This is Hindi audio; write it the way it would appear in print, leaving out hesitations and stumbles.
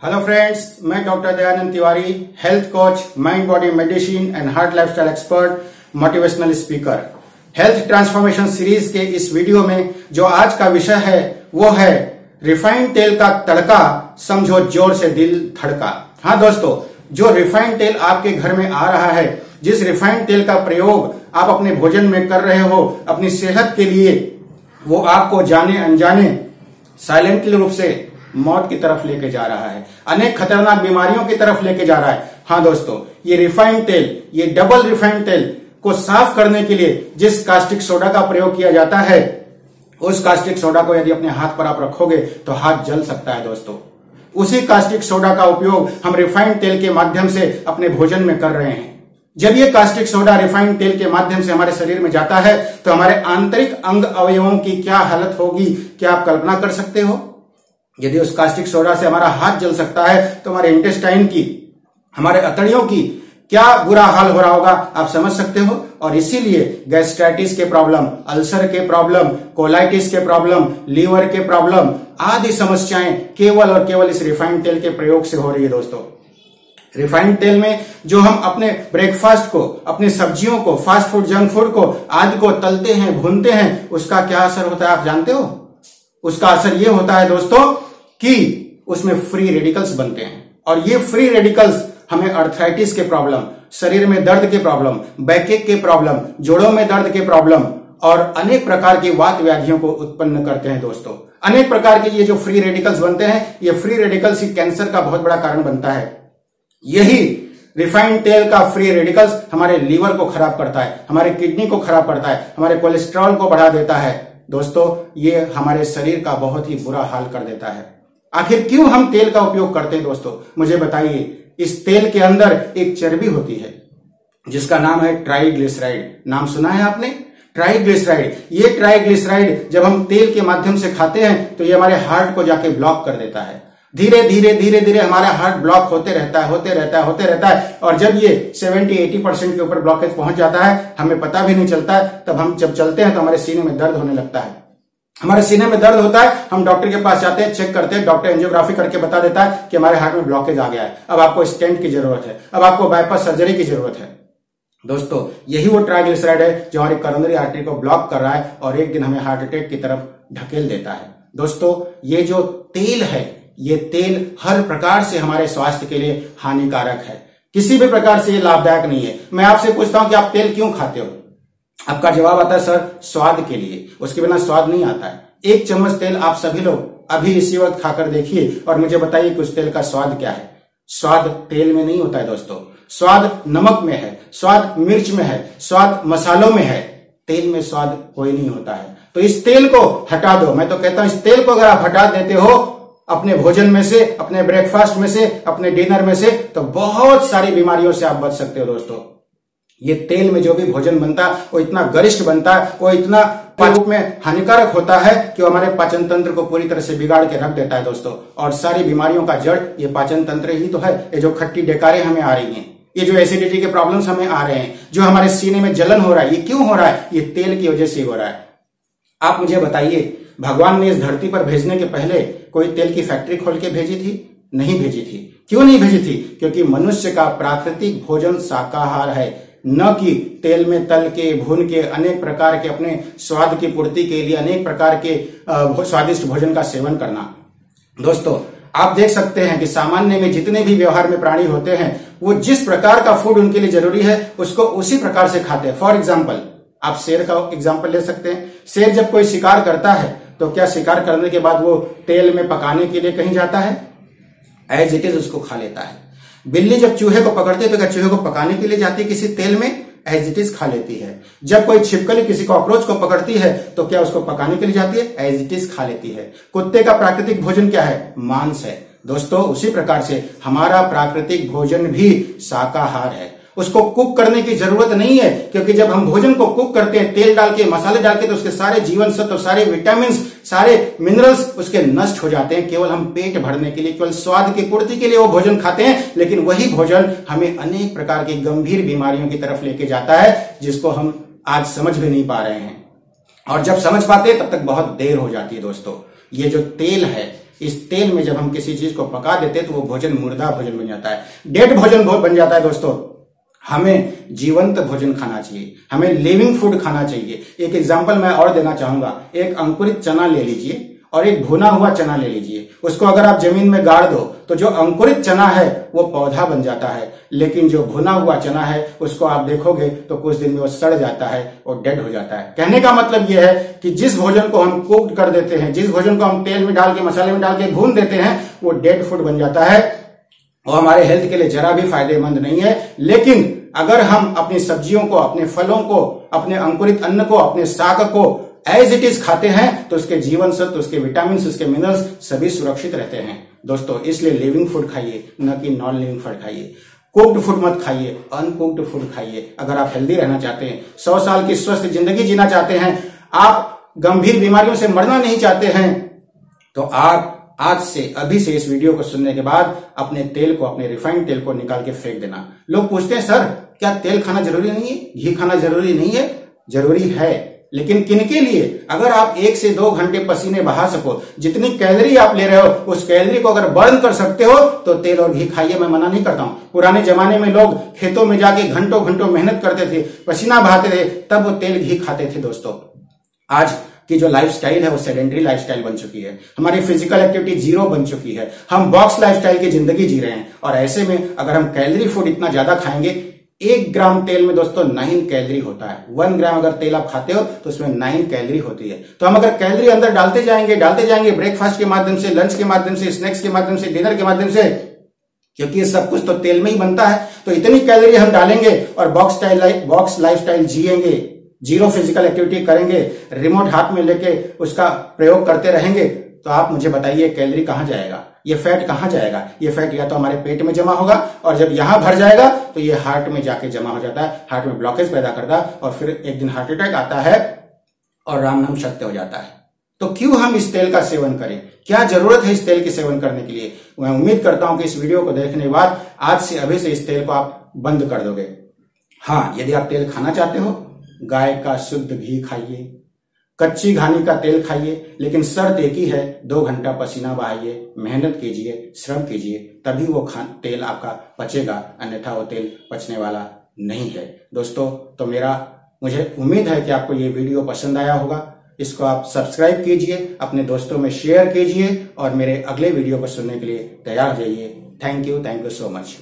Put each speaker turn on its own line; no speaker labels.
हेलो फ्रेंड्स, मैं doctor Dayanand Tiwari, health coach, mind body medicine and heart lifestyle expert, motivational speaker. Health transformation series के इस वीडियो में जो आज का विषय है वो है रिफाइंड तेल का तड़का, समझो जोर से दिल धड़का। हाँ दोस्तों, जो रिफाइंड तेल आपके घर में आ रहा है, जिस रिफाइंड तेल का प्रयोग आप अपने भोजन में कर रहे हो अपनी सेहत के लिए, वो आपको जाने अनजाने साइलेंटली रूप से मौत की तरफ लेके जा रहा है, अनेक खतरनाक बीमारियों की तरफ लेके जा रहा है। हाँ दोस्तों, ये रिफाइंड तेल, ये डबल रिफाइंड तेल को साफ करने के लिए जिस कास्टिक सोडा का प्रयोग किया जाता है, उस कास्टिक सोडा को यदि अपने हाथ पर आप रखोगे तो हाथ जल सकता है दोस्तों। उसी कास्टिक सोडा का उपयोग हम रिफाइंड तेल के माध्यम से अपने भोजन में कर रहे हैं। जब ये कास्टिक सोडा रिफाइंड तेल के माध्यम से हमारे शरीर में जाता है तो हमारे आंतरिक अंग अवयवों की क्या हालत होगी, क्या आप कल्पना कर सकते हो? यदि उस कास्टिक सोडा से हमारा हाथ जल सकता है तो हमारे इंटेस्टाइन की, हमारे अतड़ियों की क्या बुरा हाल हो रहा होगा, आप समझ सकते हो। और इसीलिए गैस्ट्राइटिस के प्रॉब्लम, अल्सर के प्रॉब्लम, कोलाइटिस के प्रॉब्लम, लीवर के प्रॉब्लम आदि समस्याएं केवल और केवल इस रिफाइंड तेल के प्रयोग से हो रही है दोस्तों। रिफाइंड तेल में जो हम अपने ब्रेकफास्ट को, अपनी सब्जियों को, फास्ट फूड, जंक फूड को आदि को तलते हैं, भूनते हैं, उसका क्या असर होता है आप जानते हो? उसका असर यह होता है दोस्तों कि उसमें फ्री रेडिकल्स बनते हैं, और ये फ्री रेडिकल्स हमें अर्थराइटिस के प्रॉब्लम, शरीर में दर्द के प्रॉब्लम, बैकएक के प्रॉब्लम, जोड़ों में दर्द के प्रॉब्लम और अनेक प्रकार की वात व्याधियों को उत्पन्न करते हैं दोस्तों। अनेक प्रकार के ये जो फ्री रेडिकल्स बनते हैं, ये फ्री रेडिकल्स ही कैंसर का बहुत बड़ा कारण बनता है। यही रिफाइंड तेल का फ्री रेडिकल्स हमारे लीवर को खराब करता है, हमारे किडनी को खराब करता है, हमारे कोलेस्ट्रॉल को बढ़ा देता है दोस्तों। ये हमारे शरीर का बहुत ही बुरा हाल कर देता है। आखिर क्यों हम तेल का उपयोग करते हैं दोस्तों, मुझे बताइए। इस तेल के अंदर एक चर्बी होती है जिसका नाम है ट्राइग्लिसराइड। नाम सुना है आपने? ट्राइग्लिसराइड। ये ट्राइग्लिसराइड जब हम तेल के माध्यम से खाते हैं तो ये हमारे हार्ट को जाके ब्लॉक कर देता है। धीरे धीरे हमारा हार्ट ब्लॉक होते रहता है, और जब ये 70-80% के ऊपर ब्लॉकेज पहुंच जाता है, हमें पता भी नहीं चलता है। तब हम जब चलते हैं तो हमारे सीने में दर्द होने लगता है। हमारे सीने में दर्द होता है, हम डॉक्टर के पास जाते हैं, चेक करते हैं, डॉक्टर एंजियोग्राफी करके बता देता है कि हमारे हार्ट में ब्लॉकेज आ गया है, अब आपको स्टेंट की जरूरत है, अब आपको बाईपास सर्जरी की जरूरत है। दोस्तों, यही वो ट्राइग्लिसराइड है जो हमारी करोनरी आर्टरी को ब्लॉक कर रहा है और एक दिन हमें हार्ट अटैक की तरफ ढकेल देता है। दोस्तों, ये जो तेल है, ये तेल हर प्रकार से हमारे स्वास्थ्य के लिए हानिकारक है, किसी भी प्रकार से ये लाभदायक नहीं है। मैं आपसे पूछता हूं कि आप तेल क्यों खाते हो? आपका जवाब आता है सर, स्वाद के लिए। उसके बिना स्वाद नहीं आता है। एक चम्मच तेल आप सभी लोग अभी इसी वक्त खाकर देखिए और मुझे बताइए कि उस तेल का स्वाद क्या है। स्वाद तेल में नहीं होता है दोस्तों, स्वाद नमक में है, स्वाद मिर्च में है, स्वाद मसालों में है। तेल में स्वाद कोई नहीं होता है। तो इस तेल को हटा दो। मैं तो कहता हूं इस तेल को अगर आप हटा देते हो अपने भोजन में से, अपने ब्रेकफास्ट में से, अपने डिनर में से, तो बहुत सारी बीमारियों से आप बच सकते हो दोस्तों। ये तेल में जो भी भोजन बनता है वो इतना गरिष्ठ बनता है, वो इतना रूप में हानिकारक होता है कि वो हमारे पाचन तंत्र को पूरी तरह से बिगाड़ के रख देता है दोस्तों। और सारी बीमारियों का जड़ ये पाचन तंत्र ही तो है। ये जो खट्टी डेकारें हमें आ रही हैं, ये जो एसिडिटी के प्रॉब्लम्स हमें आ रहे हैं, जो हमारे सीने में जलन हो रहा है, ये क्यों हो रहा है? ये तेल की वजह से हो रहा है। आप मुझे बताइए, भगवान ने इस धरती पर भेजने के पहले कोई तेल की फैक्ट्री खोल के भेजी थी? नहीं भेजी थी। क्यों नहीं भेजी थी? क्योंकि मनुष्य का प्राकृतिक भोजन शाकाहार है, न कि तेल में तल के, भून के, अनेक प्रकार के अपने स्वाद की पूर्ति के लिए अनेक प्रकार के स्वादिष्ट भोजन का सेवन करना। दोस्तों, आप देख सकते हैं कि सामान्य में जितने भी व्यवहार में प्राणी होते हैं, वो जिस प्रकार का फूड उनके लिए जरूरी है उसको उसी प्रकार से खाते हैं। फॉर एग्जाम्पल, आप शेर का एग्जाम्पल ले सकते हैं। शेर जब कोई शिकार करता है तो क्या शिकार करने के बाद वो तेल में पकाने के लिए कहीं जाता है? एज इट इज उसको खा लेता है। बिल्ली जब चूहे को पकड़ती है तो क्या चूहे को पकाने के लिए जाती है किसी तेल में? एज इट इज खा लेती है। जब कोई छिपकली किसी कॉकरोच को पकड़ती है तो क्या उसको पकाने के लिए जाती है? एज इट इज खा लेती है। कुत्ते का प्राकृतिक भोजन क्या है? मांस है दोस्तों। उसी प्रकार से हमारा प्राकृतिक भोजन भी शाकाहार है। उसको कुक करने की जरूरत नहीं है, क्योंकि जब हम भोजन को कुक करते हैं तेल डाल के, मसाले डाल के, तो उसके सारे जीवन सत्व, सारे विटामिन, सारे मिनरल्स उसके नष्ट हो जाते हैं। केवल हम पेट भरने के लिए, केवल स्वाद की पूर्ति के लिए वो भोजन खाते हैं, लेकिन वही भोजन हमें अनेक प्रकार की गंभीर बीमारियों की तरफ लेके जाता है, जिसको हम आज समझ भी नहीं पा रहे हैं। और जब समझ पाते हैं तब तक बहुत देर हो जाती है दोस्तों। ये जो तेल है, इस तेल में जब हम किसी चीज को पका देते हैं तो वो भोजन मुर्दा भोजन बन जाता है, डेड भोजन बन जाता है। दोस्तों, हमें जीवंत भोजन खाना चाहिए, हमें लिविंग फूड खाना चाहिए। एक एग्जांपल मैं और देना चाहूंगा। एक अंकुरित चना ले लीजिए और एक भुना हुआ चना ले लीजिए, उसको अगर आप जमीन में गाड़ दो तो जो अंकुरित चना है वो पौधा बन जाता है, लेकिन जो भुना हुआ चना है उसको आप देखोगे तो कुछ दिन में वो सड़ जाता है और डेड हो जाता है। कहने का मतलब ये है कि जिस भोजन को हम कुक कर देते हैं, जिस भोजन को हम तेल में डाल के मसाले में डाल के भून देते हैं, वो डेड फूड बन जाता है और हमारे हेल्थ के लिए जरा भी फायदेमंद नहीं है। लेकिन अगर हम अपनी सब्जियों को, अपने फलों को, अपने अंकुरित अन्न को, अपने साग को एज इट इज खाते हैं तो उसके जीवन सत्व, उसके विटामिन, उसके मिनरल्स सभी सुरक्षित रहते हैं। दोस्तों, इसलिए लिविंग फूड खाइए, न कि नॉन लिविंग फूड खाइए। कुक्ड फूड मत खाइए, अनकुक्ड फूड खाइए। अगर आप हेल्दी रहना चाहते हैं, 100 साल की स्वस्थ जिंदगी जीना चाहते हैं, आप गंभीर बीमारियों से मरना नहीं चाहते हैं, तो आप आज से, अभी से इस वीडियो को सुनने के बाद अपने तेल को, अपने रिफाइंड तेल को निकाल के फेंक देना। लोग पूछते हैं, सर क्या तेल खाना जरूरी नहीं है, घी खाना जरूरी नहीं है? जरूरी है, लेकिन किनके लिए? अगर आप 1 से 2 घंटे पसीने बहा सको, जितनी कैलोरी आप ले रहे हो उस कैलोरी को अगर बर्न कर सकते हो तो तेल और घी खाइए, मैं मना नहीं करता हूं। पुराने जमाने में लोग खेतों में जाके घंटों घंटों मेहनत करते थे, पसीना बहाते थे, तब वो तेल घी खाते थे। दोस्तों, आज की जो लाइफस्टाइल है वो सेडेंटरी लाइफस्टाइल बन चुकी है, हमारी फिजिकल एक्टिविटी जीरो बन चुकी है, हम बॉक्स लाइफस्टाइल की जिंदगी जी रहे हैं। और ऐसे में अगर हम कैलोरी फूड इतना ज्यादा खाएंगे, 1 ग्राम तेल में दोस्तों 9 कैलोरी होता है। 1 ग्राम अगर तेल आप खाते हो तो उसमें 9 कैलोरी होती है। तो हम अगर कैलोरी अंदर डालते जाएंगे ब्रेकफास्ट के माध्यम से, लंच के माध्यम से, स्नैक्स के माध्यम से, डिनर के माध्यम से, क्योंकि ये सब कुछ तो तेल में ही बनता है, तो इतनी कैलोरी हम डालेंगे और बॉक्स लाइफस्टाइल जिएंगे, जीरो फिजिकल एक्टिविटी करेंगे, रिमोट हाथ में लेके उसका प्रयोग करते रहेंगे, तो आप मुझे बताइए कैलोरी कहां जाएगा, ये फैट कहां जाएगा? ये फैट या तो हमारे पेट में जमा होगा और जब यहां भर जाएगा तो ये हार्ट में जाके जमा हो जाता है, हार्ट में ब्लॉकेज पैदा करता है और फिर एक दिन हार्ट अटैक आता है और राम नाम सत्य हो जाता है। तो क्यों हम इस तेल का सेवन करें? क्या जरूरत है इस तेल के सेवन करने के लिए? मैं उम्मीद करता हूं कि इस वीडियो को देखने के बाद आज से, अभी से इस तेल को आप बंद कर दोगे। हाँ, यदि आप तेल खाना चाहते हो, गाय का शुद्ध घी खाइए, कच्ची घानी का तेल खाइए, लेकिन शर्त एक ही है, 2 घंटा पसीना बहाइए, मेहनत कीजिए, श्रम कीजिए, तभी वो तेल आपका पचेगा, अन्यथा वो तेल पचने वाला नहीं है। दोस्तों, तो मुझे उम्मीद है कि आपको ये वीडियो पसंद आया होगा। इसको आप सब्सक्राइब कीजिए, अपने दोस्तों में शेयर कीजिए और मेरे अगले वीडियो को सुनने के लिए तैयार रहिए। Thank you so much.